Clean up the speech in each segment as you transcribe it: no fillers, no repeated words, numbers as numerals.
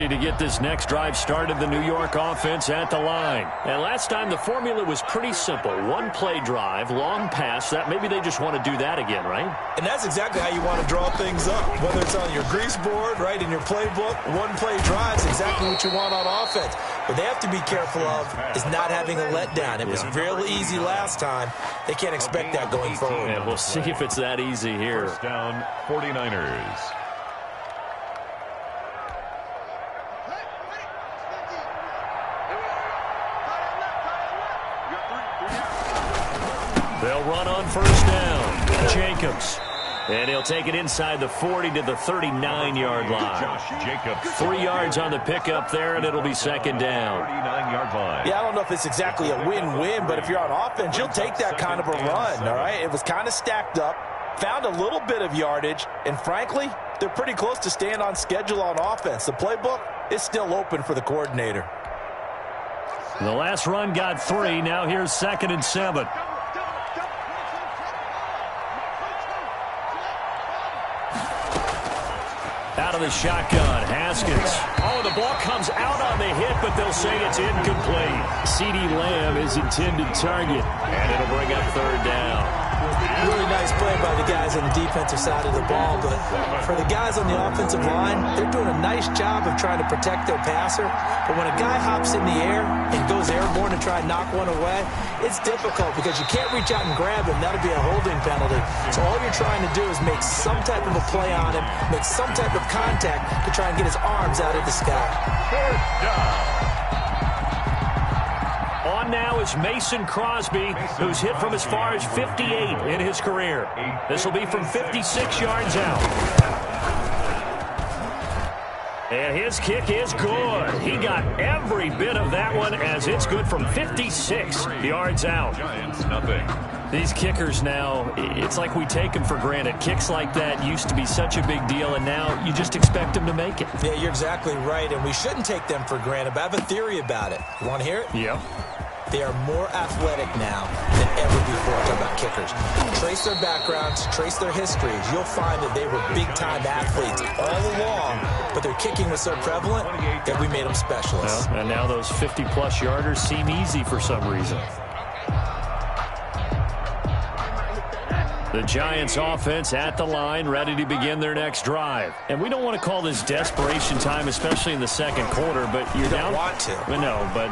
To get this next drive started, the New York offense at the line. And last time the formula was pretty simple. One play drive, long pass. That maybe they just want to do that again, right? And that's exactly how you want to draw things up. Whether it's on your grease board, right, in your playbook, one play drive is exactly what you want on offense. What they have to be careful of is not having a letdown. It was real easy last time. They can't expect that going forward. And we'll see if it's that easy here. First down, 49ers. They'll run on first down. Jacobs. And he'll take it inside the 40 to the 39-yard line. Josh Jacobs. 3 yards on the pickup there, and it'll be second down. 39-yard line. Yeah, I don't know if it's exactly a win-win, but if you're on offense, you'll take that kind of a run, all right? It was kind of stacked up, found a little bit of yardage, and frankly, they're pretty close to staying on schedule on offense. The playbook is still open for the coordinator. The last run got 3. Now here's 2nd and 7. Out of the shotgun, Haskins. Oh, the ball comes out on the hit, but they'll say it's incomplete. CeeDee Lamb is intended target, and it'll bring up 3rd down. Really nice play by the guys on the defensive side of the ball, but for the guys on the offensive line, they're doing a nice job of trying to protect their passer. But when a guy hops in the air and goes airborne to try and knock one away, it's difficult because you can't reach out and grab him. That'll be a holding penalty. So all you're trying to do is make some type of a play on him, make some type of contact to try and get his arms out of the sky. 4th down. On now is Mason Crosby, who's hit from as far as 58 in his career. This will be from 56 yards out. And his kick is good. He got every bit of that one as it's good from 56 yards out. Giants, nothing. These kickers now, it's like we take them for granted. Kicks like that used to be such a big deal, and now you just expect them to make it. Yeah, you're exactly right, and we shouldn't take them for granted, but I have a theory about it. You want to hear it? Yep. They are more athletic now than ever before. Talk about kickers. Trace their backgrounds, trace their histories. You'll find that they were big-time athletes all along, but their kicking was so prevalent that we made them specialists. Well, and now those 50-plus yarders seem easy for some reason. The Giants offense at the line, ready to begin their next drive. And we don't want to call this desperation time, especially in the second quarter, but you're down. You don't want to. No, but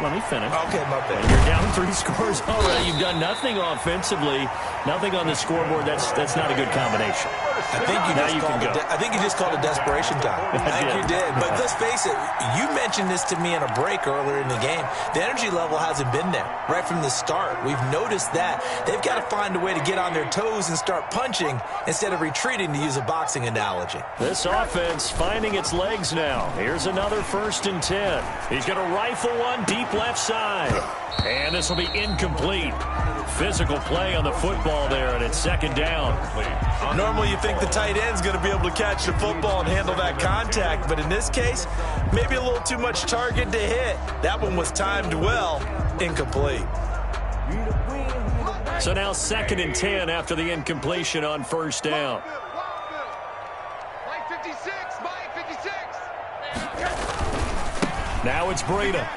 let me finish. Okay, my bad. You're down 3 scores already. You've done nothing offensively, nothing on the scoreboard. That's not a good combination. I think you just called it desperation time. I think you did. But let's face it, you mentioned this to me in a break earlier in the game. The energy level hasn't been there right from the start. We've noticed that. They've got to find a way to get on their toes and start punching instead of retreating, to use a boxing analogy. This offense finding its legs now. Here's another 1st and 10. He's going to rifle one deep left side. And this will be incomplete. Physical play on the football there, and it's 2nd down. Normally you think the tight end's going to be able to catch the football and handle that contact, but in this case, maybe a little too much target to hit. That one was timed well. Incomplete. So now 2nd and 10 after the incompletion on 1st down. Now it's Breida.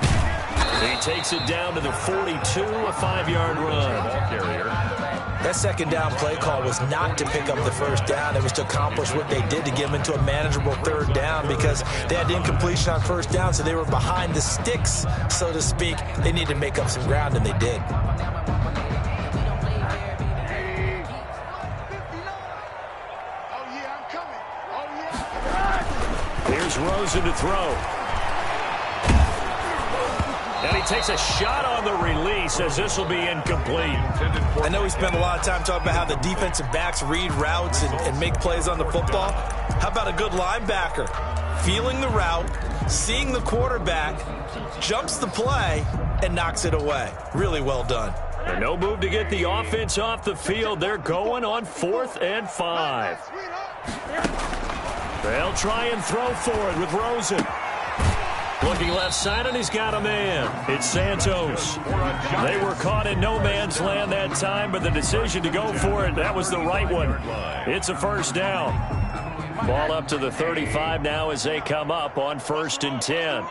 He takes it down to the 42, a 5-yard run. Ball carrier. That 2nd down play call was not to pick up the 1st down. It was to accomplish what they did to get them into a manageable 3rd down because they had incompletion on 1st down, so they were behind the sticks, so to speak. They needed to make up some ground, and they did. Here's Rosen to throw. And he takes a shot on the release as this will be incomplete. I know we spent a lot of time talking about how the defensive backs read routes and make plays on the football. How about a good linebacker? Feeling the route, seeing the quarterback, jumps the play, and knocks it away. Really well done. And no move to get the offense off the field. They're going on 4th and 5. They'll try and throw for it with Rosen. Looking left side, and he's got a man. It's Santos. They were caught in no man's land that time, but the decision to go for it, that was the right one. It's a 1st down. Ball up to the 35 now as they come up on 1st and 10.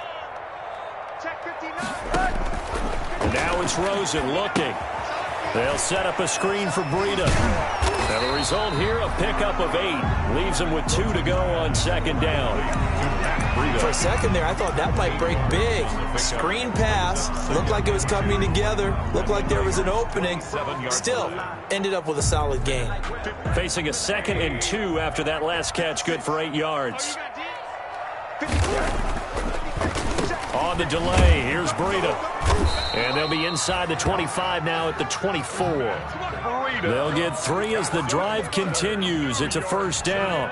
And now it's Rosen looking. They'll set up a screen for Breida. And the result here, a pickup of 8. Leaves them with 2 to go on 2nd down. For a second there, I thought that might break big. Screen pass. Looked like it was coming together. Looked like there was an opening. Still, ended up with a solid gain. Facing a 2nd and 2 after that last catch, good for 8 yards. On the delay, here's Breida. And they'll be inside the 25 now at the 24. They'll get 3 as the drive continues. It's a 1st down.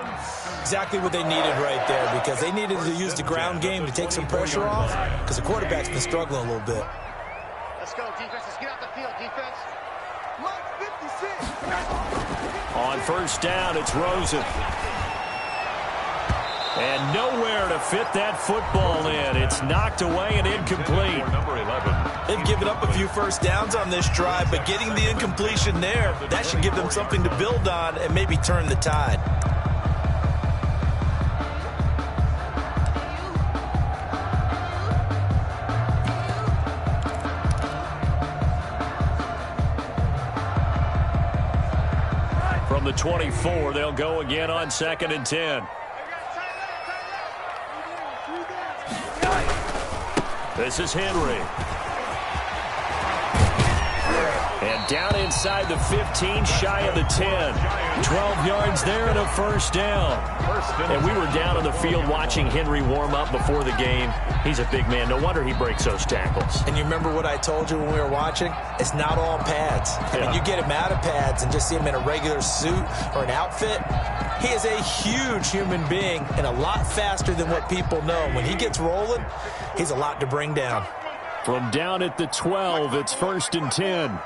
Exactly what they needed right there, because they needed to use the ground game to take some pressure off, because the quarterback's been struggling a little bit. Let's go, defense. Let's get out the field, defense. On 1st down, it's Rosen. And nowhere to fit that football in. It's knocked away and incomplete. They've given up a few 1st downs on this drive, but getting the incompletion there, that should give them something to build on and maybe turn the tide. From the 24, they'll go again on 2nd and 10. This is Henry. And down inside the 15, shy of the 10. 12 yards there and a 1st down. And we were down on the field watching Henry warm up before the game. He's a big man. No wonder he breaks those tackles. And you remember what I told you when we were watching? It's not all pads. I mean, you get him out of pads and just see him in a regular suit or an outfit. He is a huge human being and a lot faster than what people know. When he gets rolling, he's a lot to bring down. From down at the 12, it's 1st and 10.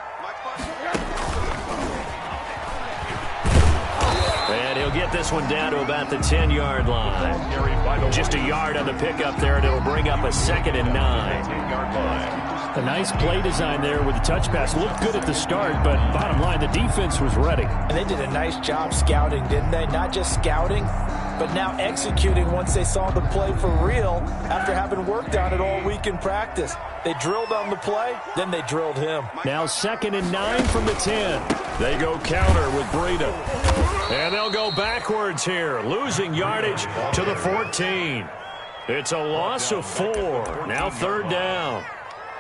And he'll get this one down to about the 10-yard line. Just a yard on the pickup there, and it'll bring up a 2nd and 9. A nice play design there with the touch pass. Looked good at the start, but bottom line, the defense was ready. And they did a nice job scouting, didn't they? Not just scouting, but now executing once they saw the play for real after having worked on it all week in practice. They drilled on the play, then they drilled him. Now 2nd and 9 from the 10. They go counter with Breida. And they'll go backwards here, losing yardage to the 14. It's a loss of 4. Now 3rd down.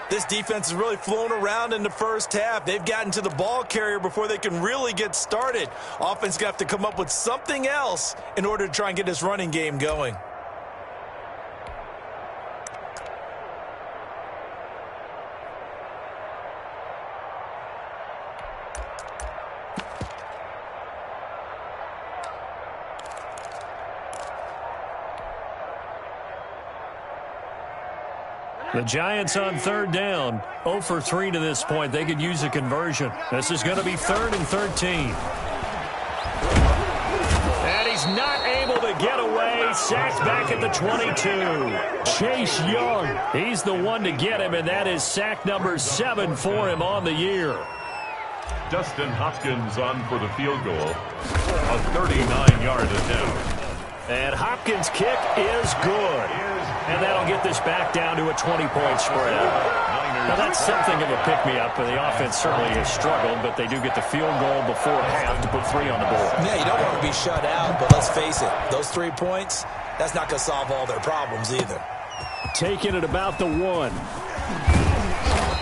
This defense has really flown around in the first half. They've gotten to the ball carrier before they can really get started. Offense going to have to come up with something else in order to try and get this running game going. The Giants on 3rd down, 0 for 3 to this point. They could use a conversion. This is going to be 3rd and 13. And he's not able to get away. Sacked back at the 22. Chase Young, he's the one to get him, and that is sack number 7 for him on the year. Dustin Hopkins on for the field goal. A 39-yard attempt. And Hopkins' kick is good. And that'll get this back down to a 20-point spread. Now, that's something of a pick-me-up, and the offense certainly has struggled, but they do get the field goal before half to put 3 on the board. Yeah, you don't want to be shut out, but let's face it, those 3 points, that's not going to solve all their problems either. Taking it about the 1.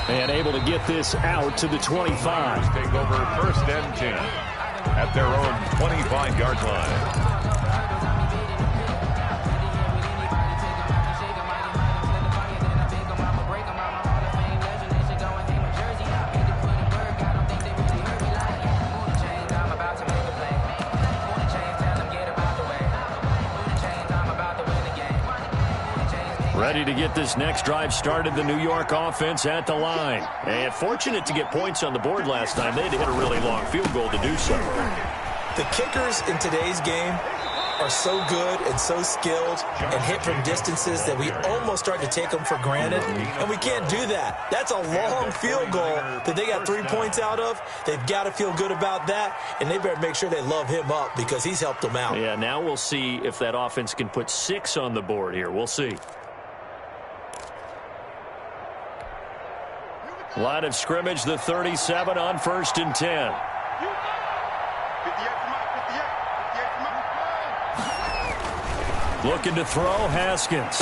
And able to get this out to the 25. Take over 1st and 10 at their own 25-yard line. Ready to get this next drive started, the New York offense at the line. And fortunate to get points on the board last time. They had to hit a really long field goal to do so. The kickers in today's game are so good and so skilled and hit from distances that we almost start to take them for granted, and we can't do that. That's a long field goal that they got 3 points out of. They've got to feel good about that, and they better make sure they love him up because he's helped them out. Yeah, now we'll see if that offense can put 6 on the board here. We'll see. Line of scrimmage, the 37 on 1st and 10. Looking to throw, Haskins.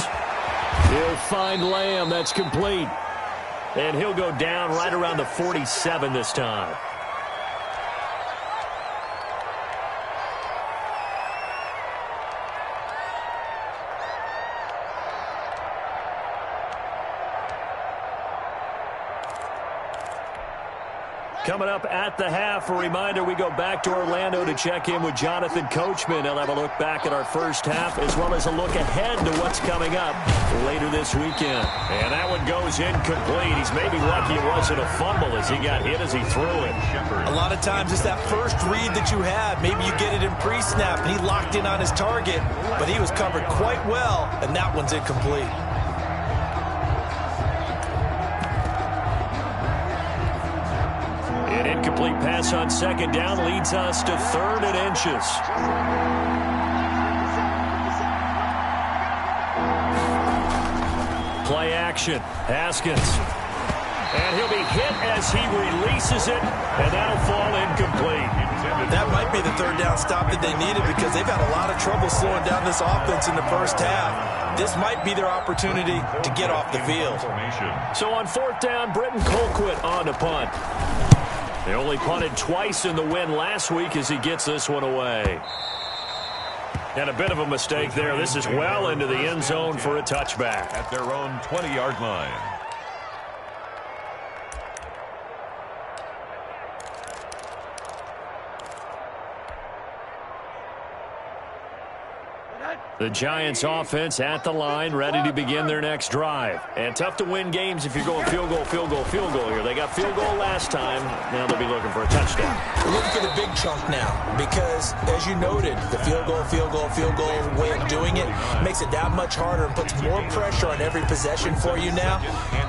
He'll find Lamb. That's complete. And he'll go down right around the 47 this time. Coming up at the half, a reminder, we go back to Orlando to check in with Jonathan Coachman. He'll have a look back at our first half as well as a look ahead to what's coming up later this weekend. And that one goes incomplete. He's maybe lucky it wasn't a fumble as he got hit as he threw it. A lot of times it's that first read that you have. Maybe you get it in pre-snap and he locked in on his target, but he was covered quite well, and that one's incomplete. An incomplete pass on 2nd down leads us to 3rd and inches. Play action. Haskins. And he'll be hit as he releases it, and that'll fall incomplete. That might be the 3rd down stop that they needed because they've had a lot of trouble slowing down this offense in the first half. This might be their opportunity to get off the field. So on 4th down, Britton Colquitt on to punt. They only punted twice in the win last week as he gets this one away. And a bit of a mistake there. This is well into the end zone for a touchback. At their own 20-yard line. The Giants offense at the line, ready to begin their next drive. And tough to win games if you're going field goal, field goal, field goal here. They got field goal last time. Now they'll be looking for a touchdown. We're looking for the big chunk now because, as you noted, the field goal way of doing it makes it that much harder and puts more pressure on every possession for you now.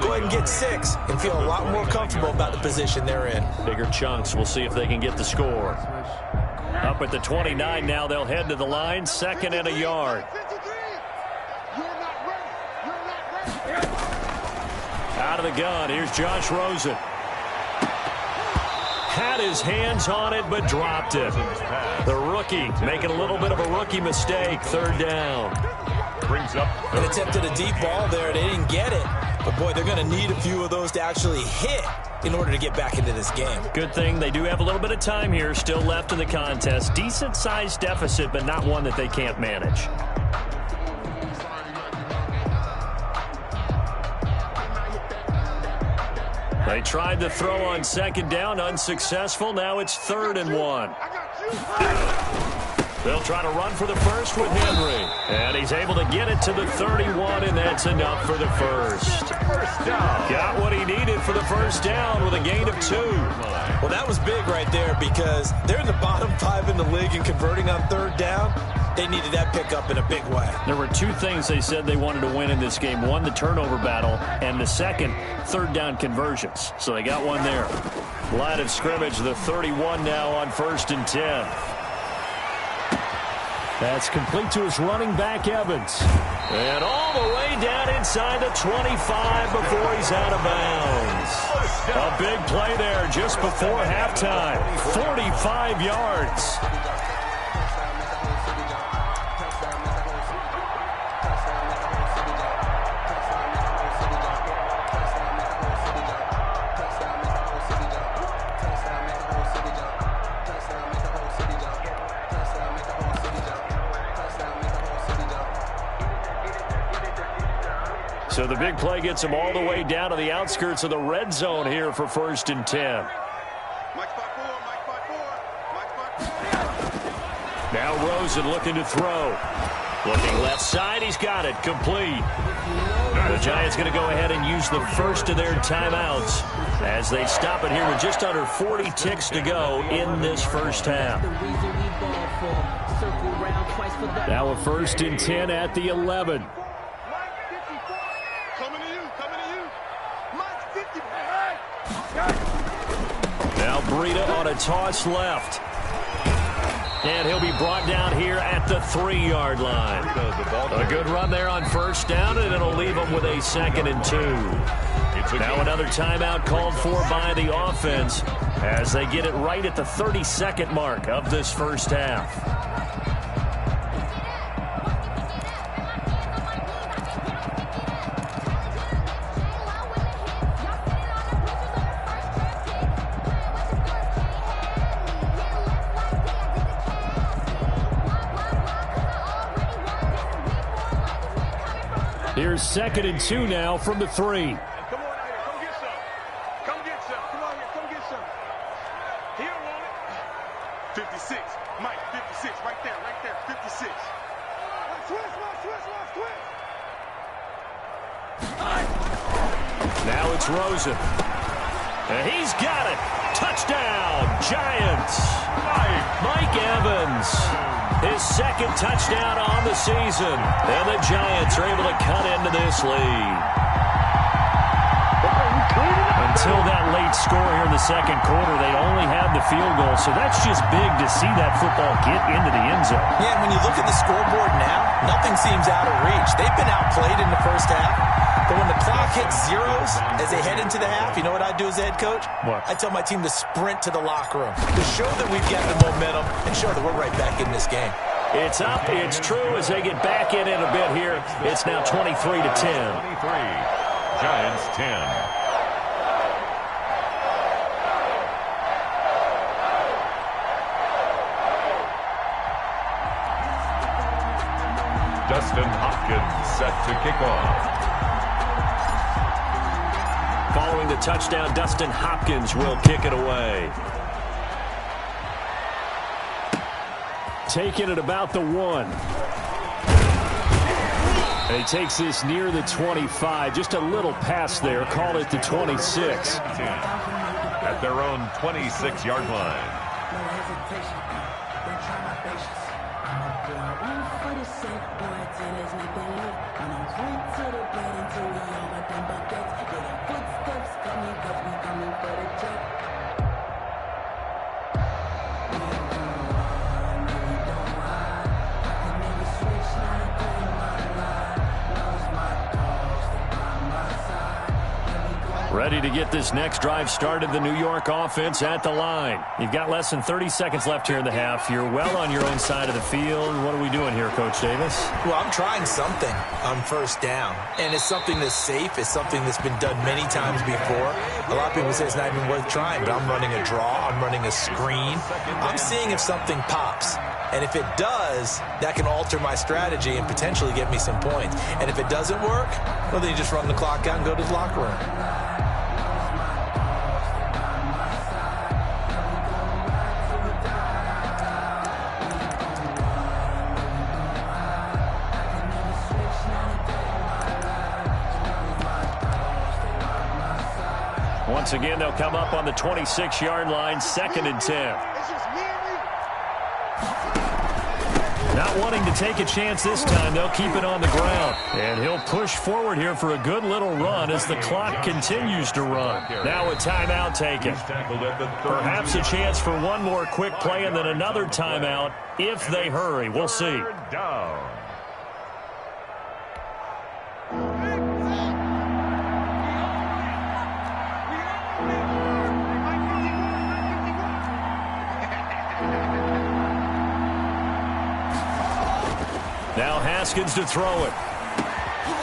Go ahead and get 6 and feel a lot more comfortable about the position they're in. Bigger chunks. We'll see if they can get the score. Up at the 29 now, they'll head to the line, 2nd and a yard. Out of the gun, here's Josh Rosen. Had his hands on it, but dropped it. The rookie making a little bit of a rookie mistake, 3rd down. Brings up and attempted a deep ball there. They didn't get it. But, boy, they're going to need a few of those to actually hit in order to get back into this game. Good thing they do have a little bit of time here still left in the contest. Decent-sized deficit, but not one that they can't manage. They tried to throw on 2nd down, unsuccessful. Now it's 3rd and 1. They'll try to run for the first with Henry. And he's able to get it to the 31, and that's enough for the first. Got what he needed for the first down with a gain of 2. Well, that was big right there because they're in the bottom 5 in the league and converting on 3rd down. They needed that pickup in a big way. There were 2 things they said they wanted to win in this game. One, the turnover battle, and the second, 3rd down conversions. So they got one there. Line of scrimmage, the 31 now on 1st and 10. That's complete to his running back, Evans. And all the way down inside the 25 before he's out of bounds. A big play there just before halftime. 45 yards. So the big play gets him all the way down to the outskirts of the red zone here for 1st and 10. Now Rosen looking to throw. Looking left side, he's got it, complete. The Giants going to go ahead and use the first of their timeouts as they stop it here with just under 40 ticks to go in this first half. Circle round twice Now a 1st and 10 at the 11. Now Breida on a toss left. And he'll be brought down here at the 3-yard line. A good run there on 1st down, and it'll leave them with a 2nd and 2. Now another timeout called for by the offense as they get it right at the 32nd mark of this first half. Here's 2nd and 2 now from the 3. Come on out here. Come get some. Come get some. Come on here. Come get some. He don't want it. 56. Mike, 56. Right there. Right there. 56. Twist. Now it's Rosen. And he's got it. Touchdown, Giants. Mike Evans. His 2nd touchdown on the season. And the Giants are able to cut into this lead. Until that late score here in the 2nd quarter, they only had the field goal. So that's just big to see that football get into the end zone. Yeah, and when you look at the scoreboard now, nothing seems out of reach. They've been outplayed in the first half. But when the clock hits zeros as they head into the half, you know what I do as a head coach? What? I tell my team to sprint to the locker room to show that we've got the momentum and show that we're right back in this game. It's up. It's true as they get back in it a bit here. It's now 23-10. 23. Giants 10. Dustin Hopkins set to kick off. Following the touchdown, Dustin Hopkins will kick it away. Taking it about the 1. And he takes this near the 25. Just a little pass there. Called it the 26. At their own 26-yard line. Ready to get this next drive started, the New York offense at the line. You've got less than 30 seconds left here in the half. You're well on your own side of the field. What are we doing here, Coach Davis? Well, I'm trying something on 1st down, and it's something that's safe. It's something that's been done many times before. A lot of people say it's not even worth trying, but I'm running a draw. I'm running a screen. I'm seeing if something pops. And if it does, that can alter my strategy and potentially get me some points. And if it doesn't work, well, then you just run the clock out and go to the locker room. Once again, they'll come up on the 26-yard line, 2nd and 10. Not wanting to take a chance this time, they'll keep it on the ground. And he'll push forward here for a good little run as the clock continues to run. Now a timeout taken. Perhaps a chance for one more quick play and then another timeout if they hurry. We'll see. Now Haskins to throw it.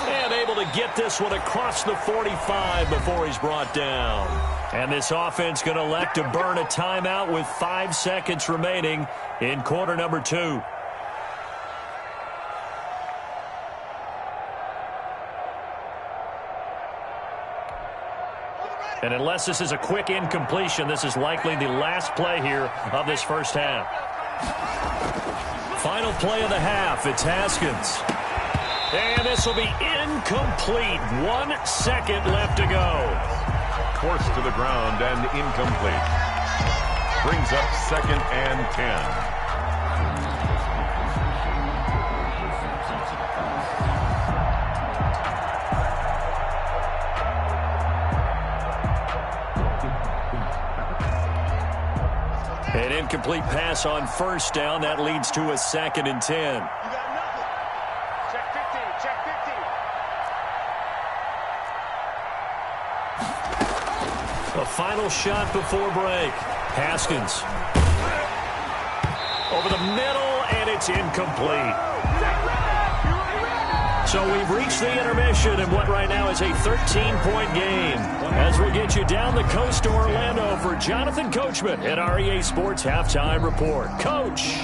And able to get this one across the 45 before he's brought down. And this offense going to elect to burn a timeout with 5 seconds remaining in quarter number 2. And unless this is a quick incompletion, this is likely the last play here of this first half. Final play of the half. It's Haskins. And this will be incomplete. 1 second left to go. Forced to the ground and incomplete. Brings up 2nd and 10. An incomplete pass on first down. That leads to a 2nd and 10. You got nothing. Check 15. Check 15. A final shot before break. Haskins. Over the middle, and it's incomplete. So we've reached the intermission in what right now is a 13-point game. As we get you down the coast to Orlando for Jonathan Coachman at our EA Sports Halftime Report. Coach.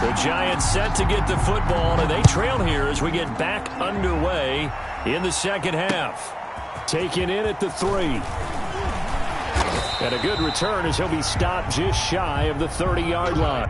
The Giants set to get the football, and they trail here as we get back underway in the second half. Taken in at the 3. And a good return as he'll be stopped just shy of the 30-yard line.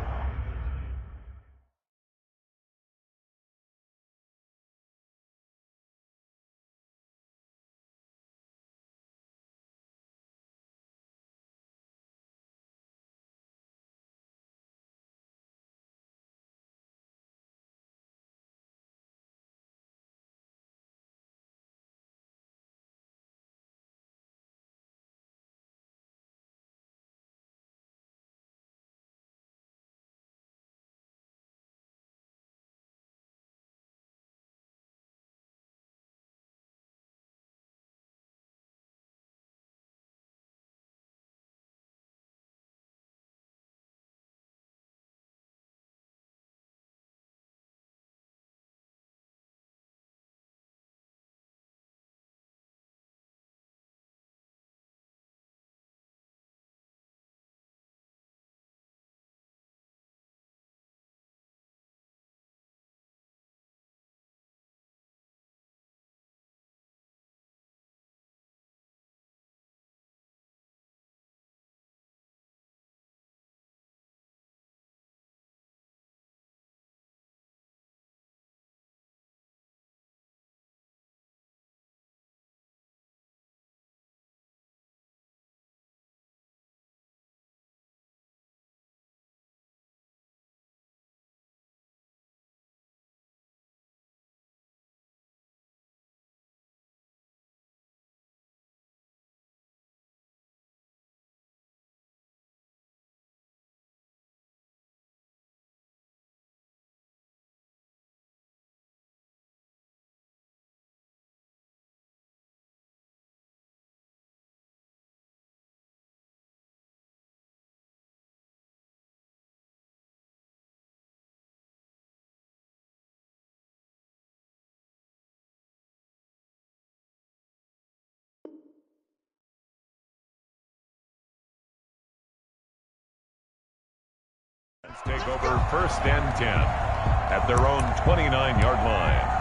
Take over 1st and 10 at their own 29-yard line.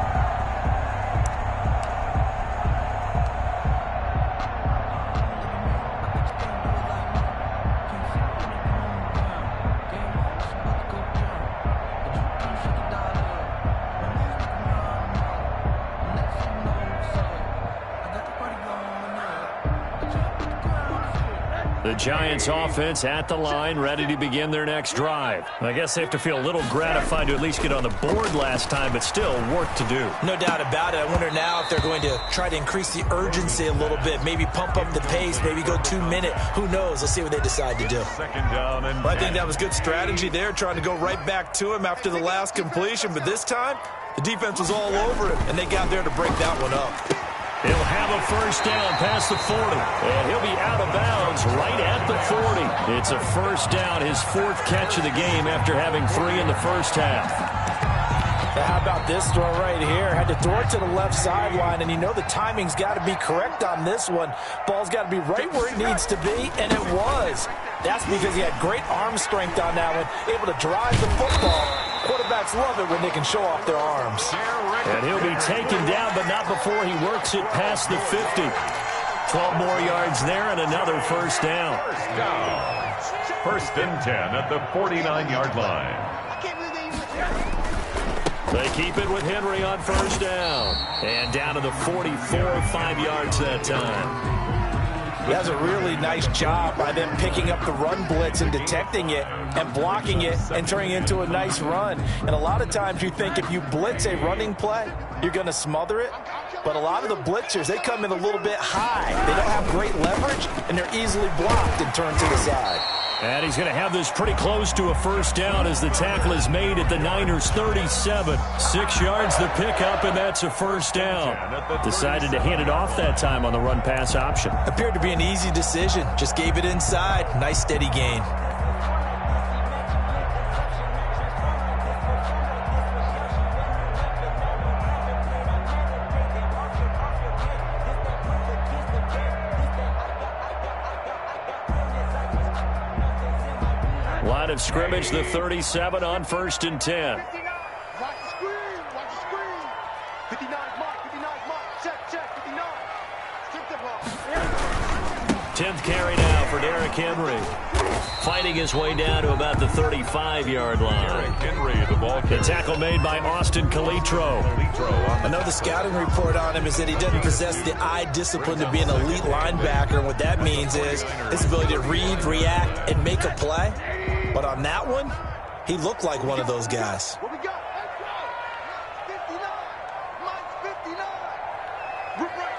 The Giants offense at the line, ready to begin their next drive. I guess they have to feel a little gratified to at least get on the board last time, but still work to do. No doubt about it. I wonder now if they're going to try to increase the urgency a little bit, maybe pump up the pace, maybe go 2-minute. Who knows? Let's see what they decide to do. 2nd down and 10. Well, I think that was good strategy there, trying to go right back to him after the last completion. But this time, the defense was all over him, and they got there to break that one up. He'll have a 1st down past the 40, and he'll be out of bounds right at the 40. It's a 1st down, his 4th catch of the game after having 3 in the first half. How about this throw right here? Had to throw it to the left sideline, and you know the timing's got to be correct on this one. Ball's got to be right where it needs to be, and it was. That's because he had great arm strength on that one, able to drive the football. Quarterbacks love it when they can show off their arms. And he'll be taken down, but not before he works it past the 50. 12 more yards there and another 1st down. 1st and 10 at the 49-yard line. They keep it with Henry on 1st down. And down to the 44, 5 yards that time. That's a really nice job by them picking up the run blitz and detecting it and blocking it and turning it into a nice run. And a lot of times you think if you blitz a running play, you're going to smother it. But a lot of the blitzers, they come in a little bit high. They don't have great leverage, and they're easily blocked and turned to the side. And he's going to have this pretty close to a first down as the tackle is made at the Niners' 37. 6 yards the pickup, and that's a first down. Decided to hand it off that time on the run-pass option. Appeared to be an easy decision. Just gave it inside. Nice steady gain. Line of scrimmage, the 37 on 1st and 10. Watch the screen. Watch the screen. 59 mark. 59 mark. Check. 59. Strip the ball. 10th carry now for Derrick Henry. Fighting his way down to about the 35-yard line. Derrick Henry, the ball The tackle made by Austin Calitro. I know the scouting report on him is that he doesn't possess the eye discipline to be an elite linebacker. And what that means is his ability to read, react, and make a play. But on that one, he looked like one of those guys. What we got? Let's go. 59. Mike's 59. Rip right.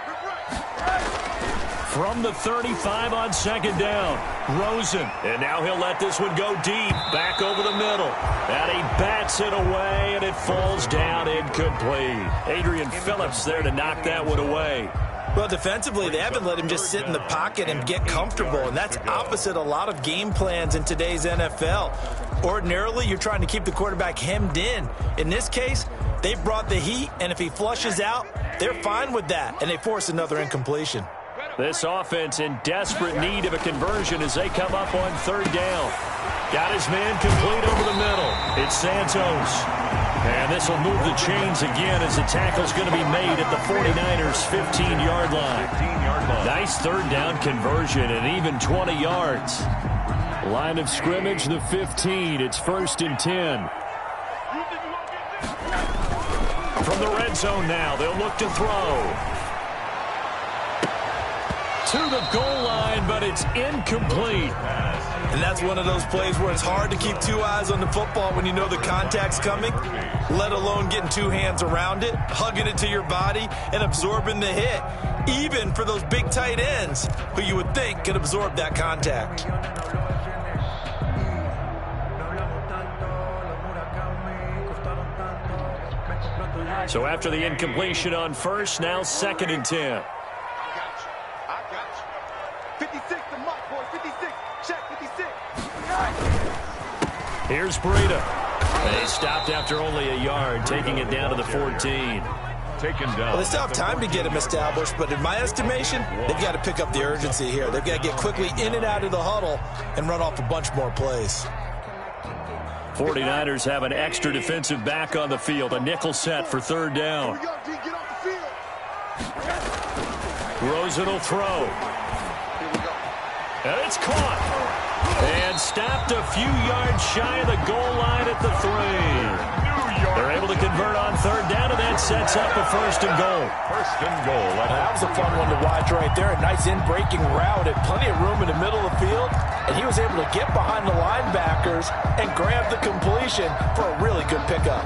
From the 35 on 2nd down, Rosen. And now he'll let this one go deep, back over the middle. And he bats it away, and it falls down incomplete. Adrian Phillips there to knock that one away. Well, defensively, they haven't let him just sit in the pocket and get comfortable, and that's opposite a lot of game plans in today's NFL. Ordinarily, you're trying to keep the quarterback hemmed in. In this case, they brought the heat, and if he flushes out, they're fine with that, and they force another incompletion. This offense in desperate need of a conversion as they come up on 3rd down. Got his man complete over the middle. It's Santos. And this will move the chains again as the tackle's going to be made at the 49ers' 15-yard line. Nice 3rd down conversion and even 20 yards. Line of scrimmage, the 15. It's 1st and 10. From the red zone now, they'll look to throw. To the goal line, but it's incomplete. And that's one of those plays where it's hard to keep 2 eyes on the football when you know the contact's coming, let alone getting 2 hands around it, hugging it to your body, and absorbing the hit, even for those big tight ends who you would think could absorb that contact. So after the incompletion on 1st, now 2nd and 10. 56 to Mike, boy. 56. Check 56. Here's Breida. They stopped after only a yard, taking it down to the 14. Taken down. Well, they still have time to get him established, but in my estimation, they've got to pick up the urgency here. They've got to get quickly in and out of the huddle and run off a bunch more plays. 49ers have an extra defensive back on the field. A nickel set for 3rd down. Here we go, D. Get off the field. Rosen will throw. And it's caught. And stopped a few yards shy of the goal line at the 3. They're able to convert on 3rd down, and that sets up a 1st and goal. 1st and goal. That was a fun one to watch right there. A nice in-breaking route and plenty of room in the middle of the field. And he was able to get behind the linebackers and grab the completion for a really good pickup.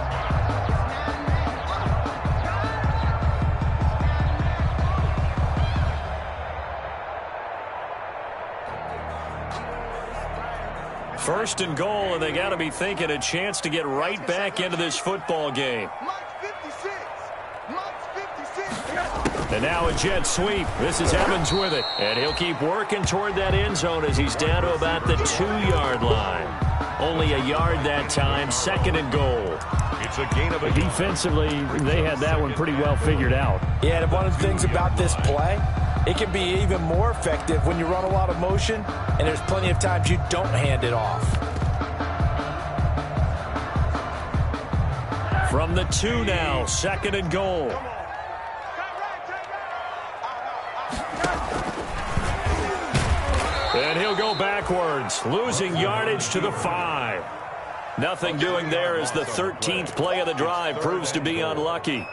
First and goal, and they got to be thinking a chance to get right back into this football game. Mike's 56. Mike's 56. And now a jet sweep. This is Evans with it. And he'll keep working toward that end zone as he's down to about the 2-yard line. Only a yard that time, 2nd and goal. It's a gain of a Defensively, they had that one pretty well figured out. Yeah, and one of the things about this play, it can be even more effective when you run a lot of motion, and there's plenty of times you don't hand it off. From the 2 now, 2nd and goal. And he'll go backwards, losing yardage to the 5. Nothing doing there as the 13th play of the drive proves to be unlucky.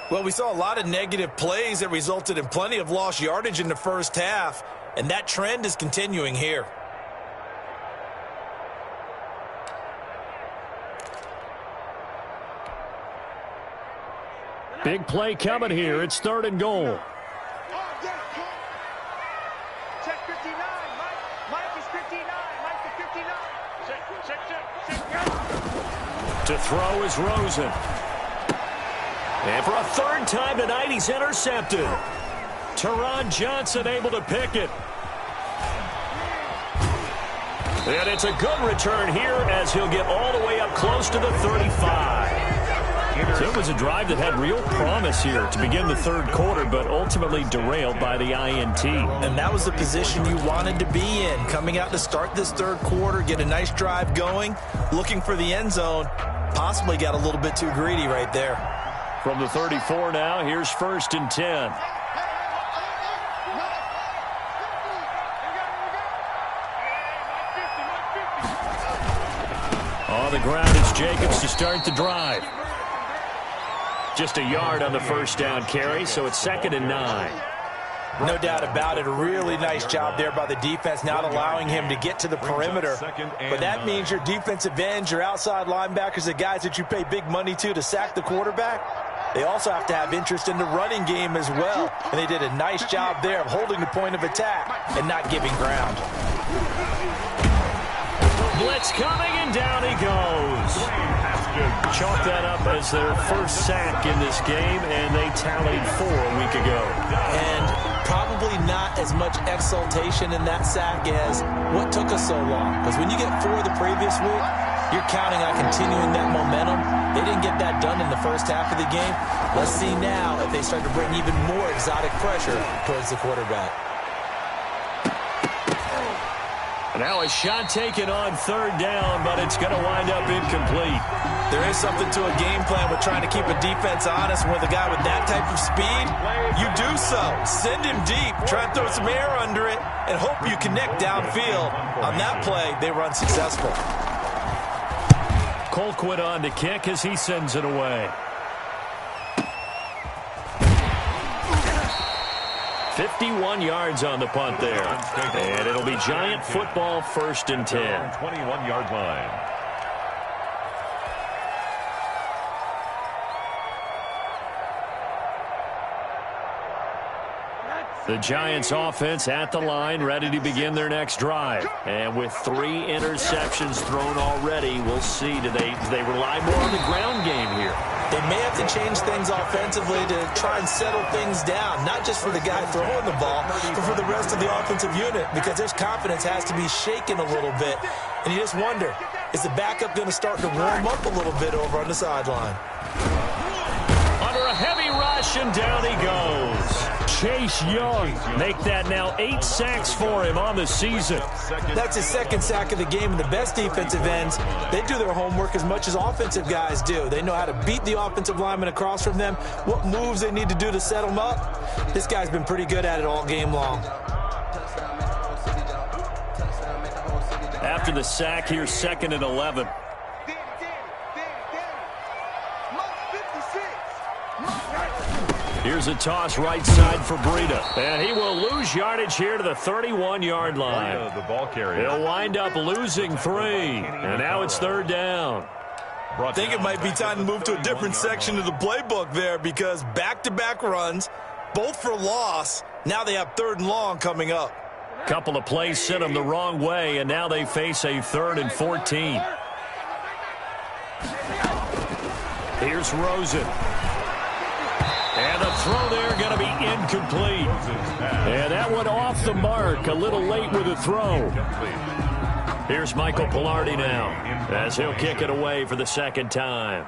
Well, we saw a lot of negative plays that resulted in plenty of lost yardage in the first half. and that trend is continuing here. Big play coming here. It's 3rd and goal. Check 59. Mike is 59. Mike is 59. Check. To throw is Rosen. And for a 3rd time tonight, he's intercepted. Teron Johnson able to pick it. And it's a good return here as he'll get all the way up close to the 35. So it was a drive that had real promise here to begin the 3rd quarter, but ultimately derailed by the INT. And that was the position you wanted to be in, coming out to start this 3rd quarter, get a nice drive going, looking for the end zone. Possibly got a little bit too greedy right there. From the 34 now, here's 1st and 10. On the ground is Jacobs to start the drive. Just a yard on the 1st down carry, so it's 2nd and 9. No doubt about it. A really nice job there by the defense, not allowing him to get to the perimeter. But that means your defensive ends, your outside linebackers, the guys that you pay big money to sack the quarterback, they also have to have interest in the running game as well. And they did a nice job there of holding the point of attack and not giving ground. Blitz coming, and down he goes. Chalk that up as their 1st sack in this game, and they tallied 4 a week ago. And probably not as much exultation in that sack as what took us so long. Because when you get 4 the previous week, you're counting on continuing that momentum. They didn't get that done in the 1st half of the game. Let's see now if they start to bring even more exotic pressure towards the quarterback. Now a shot taken on 3rd down, but it's going to wind up incomplete. There is something to a game plan with trying to keep a defense honest. With a guy with that type of speed, you do so. Send him deep, try and throw some air under it, and hope you connect downfield. On that play, they run successful. Colquitt on to kick as he sends it away. 51 yards on the punt there. And it'll be Giant football, 1st and 10. 21-yard line. The Giants offense at the line, ready to begin their next drive. And with 3 interceptions thrown already, we'll see. Do they rely more on the ground game here? They may have to change things offensively to try and settle things down, not just for the guy throwing the ball, but for the rest of the offensive unit, because their confidence has to be shaken a little bit. And you just wonder, is the backup going to start to warm up a little bit over on the sideline? Under a heavy rush, and down he goes. Chase Young, make that now 8 sacks for him on the season. That's his 2nd sack of the game, and the best defensive ends, they do their homework as much as offensive guys do. They know how to beat the offensive lineman across from them, what moves they need to do to set them up. This guy's been pretty good at it all game long. After the sack, here's 2nd and 11. Here's a toss right side for Breida. And he will lose yardage here to the 31-yard line. The ball carrier. He'll wind up losing 3. And now it's 3rd down. I think it might be time to move to a different section of the playbook there, because back-to-back runs, both for loss. Now they have 3rd and long coming up. Couple of plays sent them the wrong way, and now they face a 3rd and 14. Here's Rosen. And the throw there going to be incomplete. And that one off the mark, a little late with the throw. Here's Michael Pilardi now, as he'll kick it away for the 2nd time.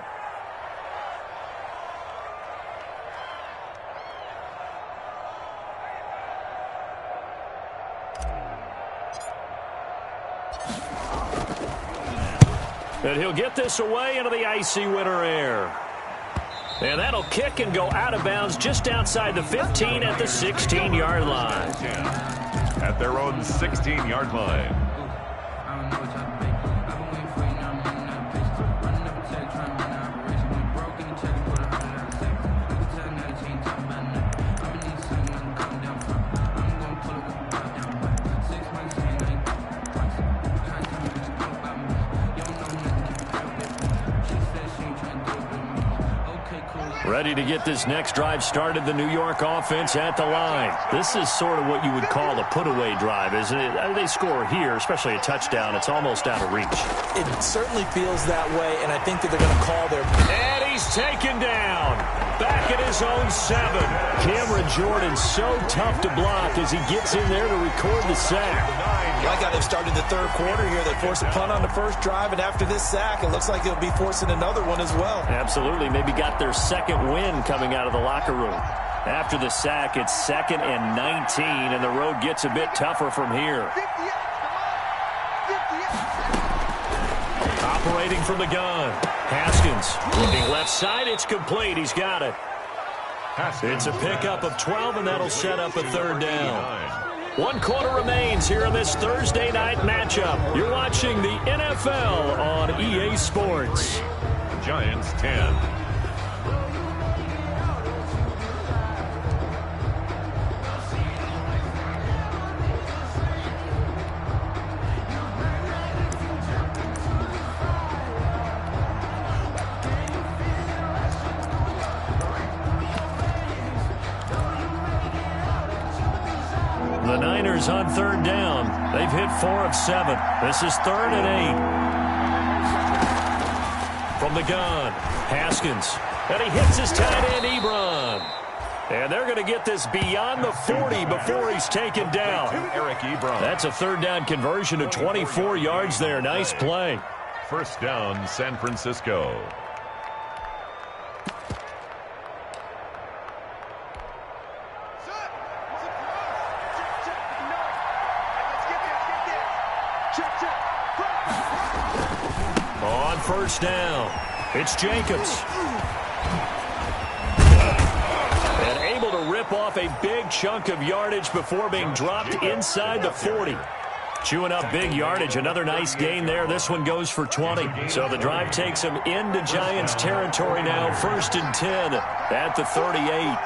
And he'll get this away into the icy winter air. And that'll kick and go out of bounds just outside the 15 at the 16-yard line. At their own 16-yard line. Ready to get this next drive started, the New York offense at the line. This is sort of what you would call a put-away drive, isn't it? They score here, especially a touchdown. It's almost out of reach. It certainly feels that way, and I think that they're going to call their... And he's taken down. Back at his own 7. Cameron Jordan so tough to block as he gets in there to record the sack. I like how they've started the third quarter here. They forced a punt on the first drive, and after this sack, it looks like they'll be forcing another one as well. Absolutely. Maybe got their second win coming out of the locker room. After the sack, it's 2nd and 19, and the road gets a bit tougher from here. Operating from the gun. Haskins looking left side. It's complete. He's got it. It's a pickup of 12, and that'll set up a 3rd down. 1 quarter remains here in this Thursday night matchup. You're watching the NFL on EA Sports. Giants 10. The Niners on 3rd down. They've hit 4 of 7. This is 3rd and 8. From the gun, Haskins. And he hits his tight end, Ebron. And they're going to get this beyond the 40 before he's taken down. Eric Ebron. That's a 3rd down conversion of 24 yards there. Nice play. 1st down, San Francisco. On 1st down, it's Jacobs. And able to rip off a big chunk of yardage before being dropped inside the 40. Chewing up big yardage. Another nice gain there. This one goes for 20. So the drive takes him into Giants territory now. 1st and 10 at the 38.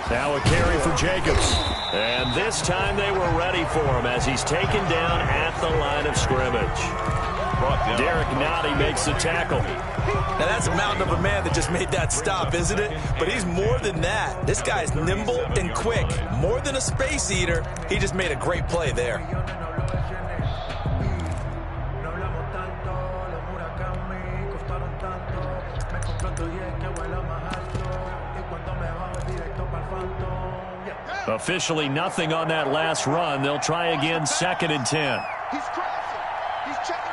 Now a carry for Jacobs. And this time they were ready for him as he's taken down at the line of scrimmage. Derek Nottie makes the tackle. Now that's a mountain of a man that just made that stop, isn't it? But he's more than that. This guy's nimble and quick. More than a space eater. He just made a great play there. Officially nothing on that last run. They'll try again, 2nd and 10. He's crossing. He's checking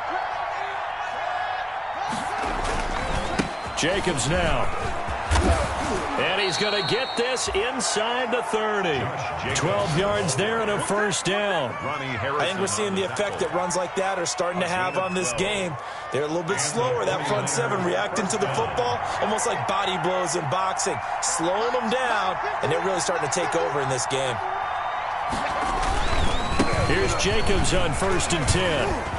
ground. Jacobs now. And he's going to get this inside the 30. 12 yards there and a 1st down. I think we're seeing the effect that runs like that are starting to have on this game. They're a little bit slower, that front 7, reacting to the football, almost like body blows in boxing, slowing them down, and they're really starting to take over in this game. Here's Jacobs on 1st and 10.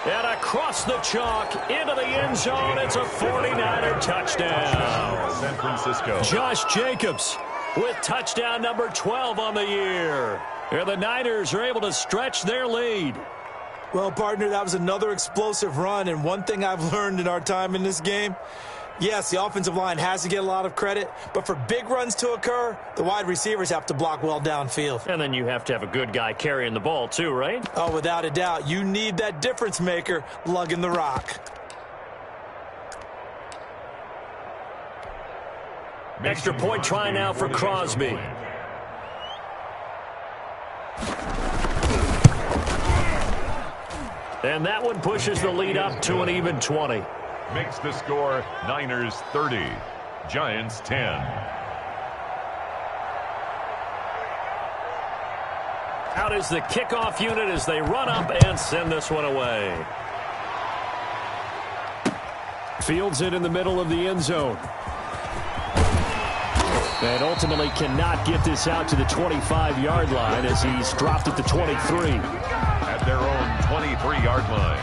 And across the chalk into the end zone. It's a 49er touchdown. San Francisco. Josh Jacobs with touchdown number 12 on the year. And the Niners are able to stretch their lead. Well, partner, that was another explosive run, and one thing I've learned in our time in this game, yes, the offensive line has to get a lot of credit, but for big runs to occur, the wide receivers have to block well downfield. And then you have to have a good guy carrying the ball too, right? Oh, without a doubt. You need that difference maker lugging the rock. Extra point try now for Crosby. And that one pushes the lead up to an even 20. Makes the score Niners 30, Giants 10. Out is the kickoff unit as they run up and send this one away. Fields it in the middle of the end zone. And ultimately cannot get this out to the 25-yard line as he's dropped at the 23. At their own 23-yard line.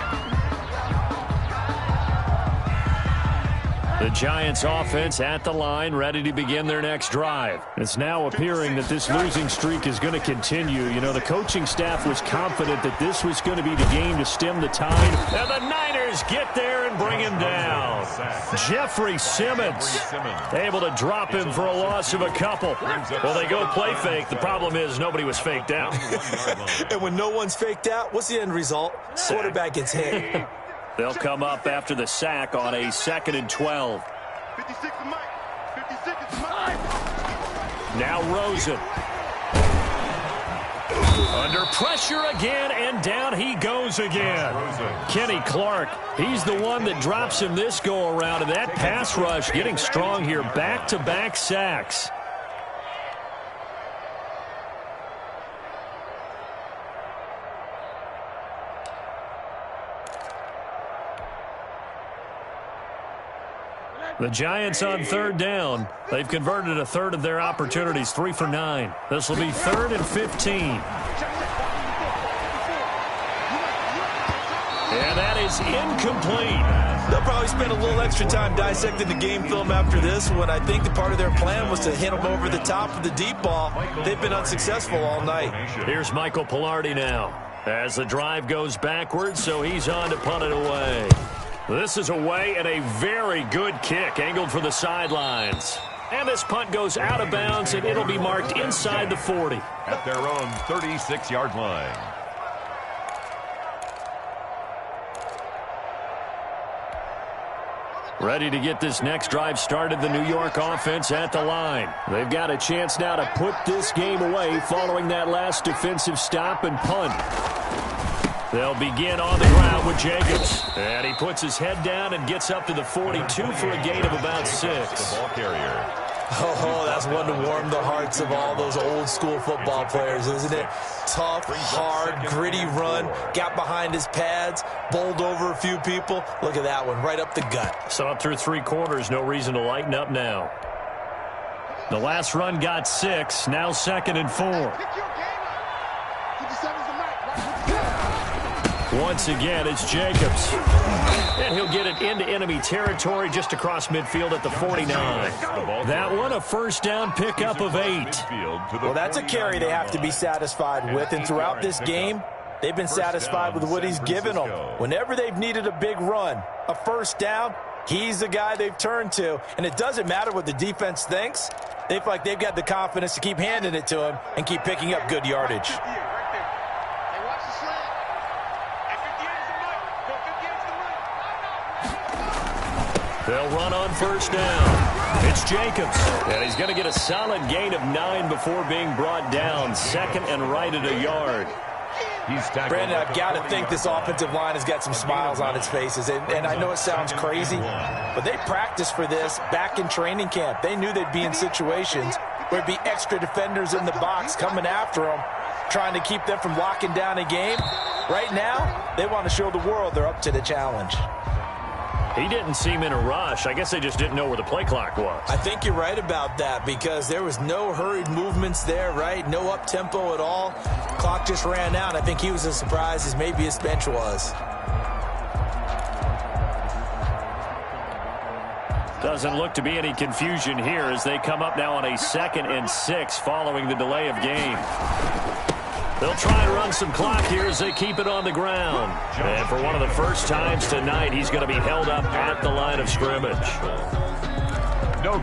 The Giants offense at the line, ready to begin their next drive. It's now appearing that this losing streak is going to continue. You know, the coaching staff was confident that this was going to be the game to stem the tide. And the Niners get there and bring him down. Jeffrey Simmons able to drop him for a loss of a couple. Well, they go play fake. The problem is nobody was faked out. And when no one's faked out, what's the end result? Quarterback gets hit. They'll come up after the sack on a 2nd and 12. 56 is Mike. 56 is Mike. Now Rosen. Under pressure again, and down he goes again. Kenny Clark, he's the one that drops him this go-around, and that pass rush getting strong here. Back-to-back sacks. The Giants on 3rd down. They've converted a third of their opportunities, 3 for 9. This will be 3rd and 15. And that is incomplete. They'll probably spend a little extra time dissecting the game film after this one. I think the part of their plan was to hit them over the top of the deep ball. They've been unsuccessful all night. Here's Michael Pilardi now as the drive goes backwards, so he's on to punt it away. This is away and a very good kick angled for the sidelines. And this punt goes out of bounds, and it'll be marked inside the 40. At their own 36-yard line. Ready to get this next drive started, the New York offense at the line. They've got a chance now to put this game away following that last defensive stop and punt. They'll begin on the ground with Jacobs. And he puts his head down and gets up to the 42 for a gain of about 6. The ball carrier. Oh, that's one to warm the hearts of all those old-school football players, isn't it? Tough, hard, gritty run, got behind his pads, bowled over a few people. Look at that one, right up the gut. Saw it through 3 quarters, no reason to lighten up now. The last run got 6, now 2nd and 4. Once again, it's Jacobs. And he'll get it into enemy territory just across midfield at the 49. That one, a first down pickup of 8. Well, that's a carry they have to be satisfied with. And throughout this game, they've been satisfied with what he's given them. Whenever they've needed a big run, a first down, he's the guy they've turned to. And it doesn't matter what the defense thinks. They feel like they've got the confidence to keep handing it to him and keep picking up good yardage. They'll run on first down. It's Jacobs. And he's going to get a solid gain of 9 before being brought down. 2nd and right at a yard. Brandon, I've got to think this offensive line has got some smiles on its faces. And I know it sounds crazy, but they practiced for this back in training camp. They knew they'd be in situations where there'd be extra defenders in the box coming after them, trying to keep them from locking down a game. Right now, they want to show the world they're up to the challenge. He didn't seem in a rush. I guess they just didn't know where the play clock was. I think you're right about that because there was no hurried movements there, right? No up-tempo at all. Clock just ran out. I think he was as surprised as maybe his bench was. Doesn't look to be any confusion here as they come up now on a 2nd and 6 following the delay of game. They'll try to run some clock here as they keep it on the ground. And for one of the first times tonight, he's going to be held up at the line of scrimmage.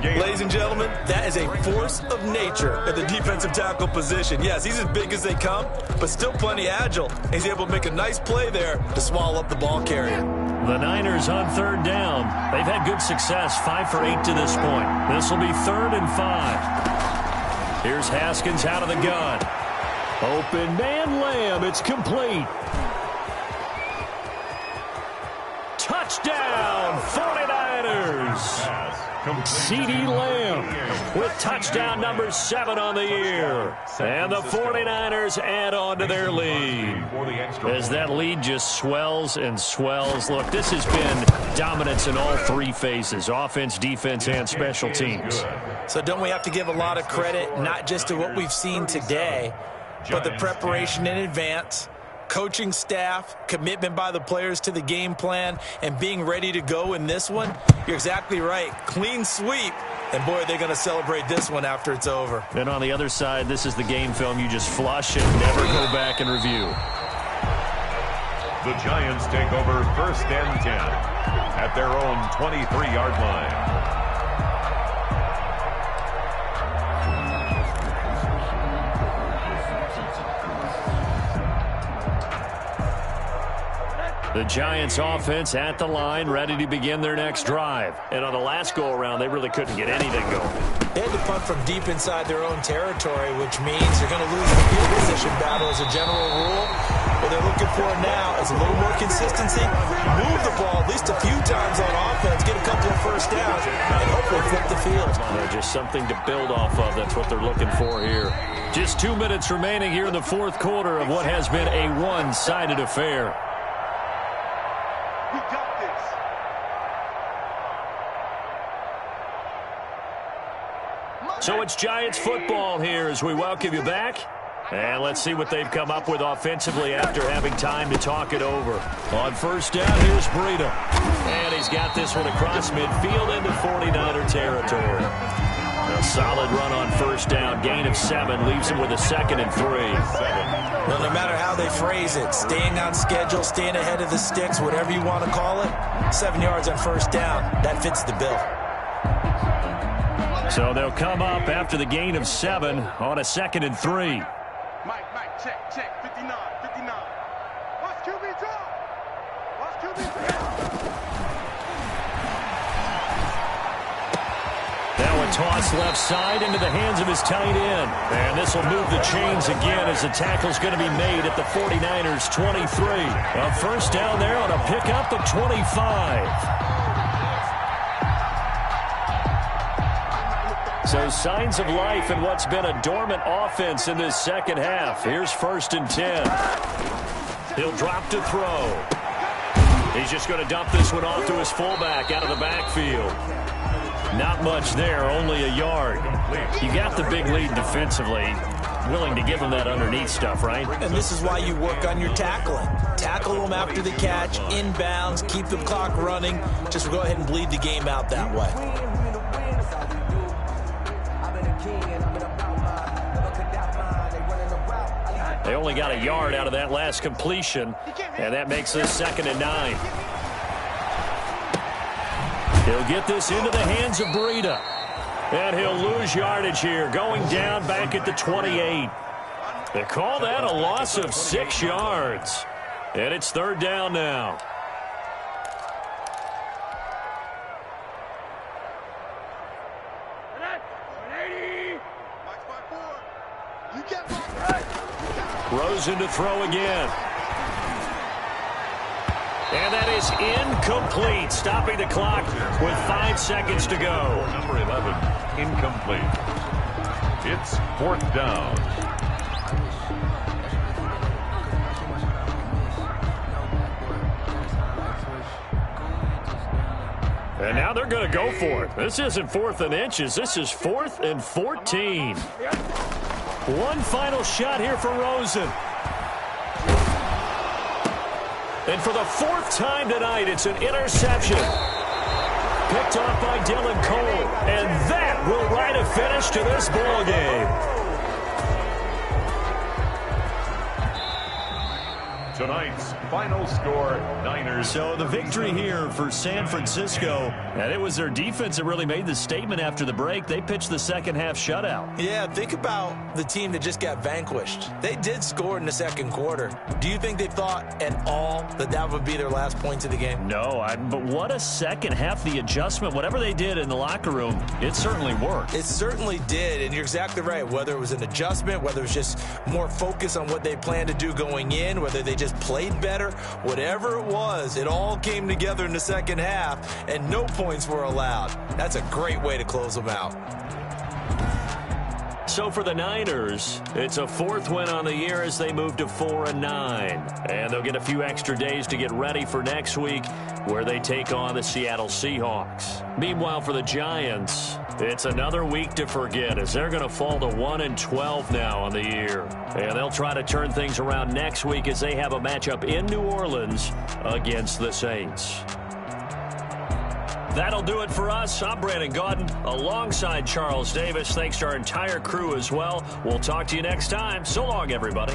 Ladies and gentlemen, that is a force of nature at the defensive tackle position. Yes, he's as big as they come, but still plenty agile. He's able to make a nice play there to swallow up the ball carrier. The Niners on 3rd down. They've had good success, 5 for 8 to this point. This will be 3rd and 5. Here's Haskins out of the gun. Open man, Lamb. It's complete. Touchdown, 49ers. CeeDee Lamb with touchdown number 7 on the year. And the 49ers add on to their lead. As that lead just swells and swells. Look, this has been dominance in all 3 phases, offense, defense, and special teams. So don't we have to give a lot of credit, not just to what we've seen today, but the preparation in advance, coaching staff, commitment by the players to the game plan, and being ready to go in this one, you're exactly right. Clean sweep. And, boy, they're going to celebrate this one after it's over. And on the other side, this is the game film you just flush and never go back and review. The Giants take over 1st and 10 at their own 23-yard line. The Giants offense at the line, ready to begin their next drive. And on the last go-around, they really couldn't get anything going. They had to punt from deep inside their own territory, which means they're going to lose the field position battle as a general rule. What they're looking for now is a little more consistency, move the ball at least a few times on offense, get a couple of first downs, and hopefully flip the field. Just something to build off of. That's what they're looking for here. Just 2 minutes remaining here in the fourth quarter of what has been a one-sided affair. We got this. So it's Giants football here as we welcome you back. And let's see what they've come up with offensively after having time to talk it over. On first down, here's Breida. And he's got this one across midfield into 49er territory. A solid run on first down. Gain of 7 leaves him with a 2nd and 3. Well, no matter how they phrase it, staying on schedule, staying ahead of the sticks, whatever you want to call it, 7 yards on first down, that fits the bill. So they'll come up after the gain of 7 on a 2nd and 3. Mike, check, 59. Watch QB drop. Watch QB drop. Now a toss left side into the hands of his tight end. And this will move the chains again as the tackle's going to be made at the 49ers 23. A first down there on a pickup of 25. So signs of life in what's been a dormant offense in this second half. Here's 1st and 10. He'll drop to throw. He's just going to dump this one off to his fullback out of the backfield. Not much there, only a yard. You got the big lead defensively. Willing to give him that underneath stuff, right? And this is why you work on your tackling. Tackle them after the catch, inbounds, keep the clock running. Just go ahead and bleed the game out that way. They only got a yard out of that last completion, and that makes this 2nd and 9. He'll get this into the hands of Breida. And he'll lose yardage here, going down back at the 28. They call that a loss of 6 yards. And it's 3rd down now. Rosen to throw again. And that is incomplete, stopping the clock with 5 seconds to go. Number 11, incomplete. It's 4th down. And now they're going to go for it. This isn't 4th and inches. This is 4th and 14. One final shot here for Rosen. And for the 4th time tonight, it's an interception. Picked off by Dylan Cole. And that will write a finish to this ball game. Tonight's final score, Niners. So the victory here for San Francisco. And it was their defense that really made the statement after the break. They pitched the second half shutout. Yeah, think about the team that just got vanquished. They did score in the second quarter. Do you think they thought at all that that would be their last points of the game? No, but what a second half. The adjustment, whatever they did in the locker room, it certainly worked. It certainly did, and you're exactly right. Whether it was an adjustment, whether it was just more focus on what they planned to do going in, whether they just played better, whatever it was, it all came together in the second half, and no points were allowed. That's a great way to close them out. so for the Niners, it's a 4th win on the year as they move to 4-9. And they'll get a few extra days to get ready for next week where they take on the Seattle Seahawks. Meanwhile, for the Giants, it's another week to forget as they're going to fall to 1-12 now on the year. And they'll try to turn things around next week as they have a matchup in New Orleans against the Saints. That'll do it for us. I'm Brandon Gaudin alongside Charles Davis. Thanks to our entire crew as well. We'll talk to you next time. So long, everybody.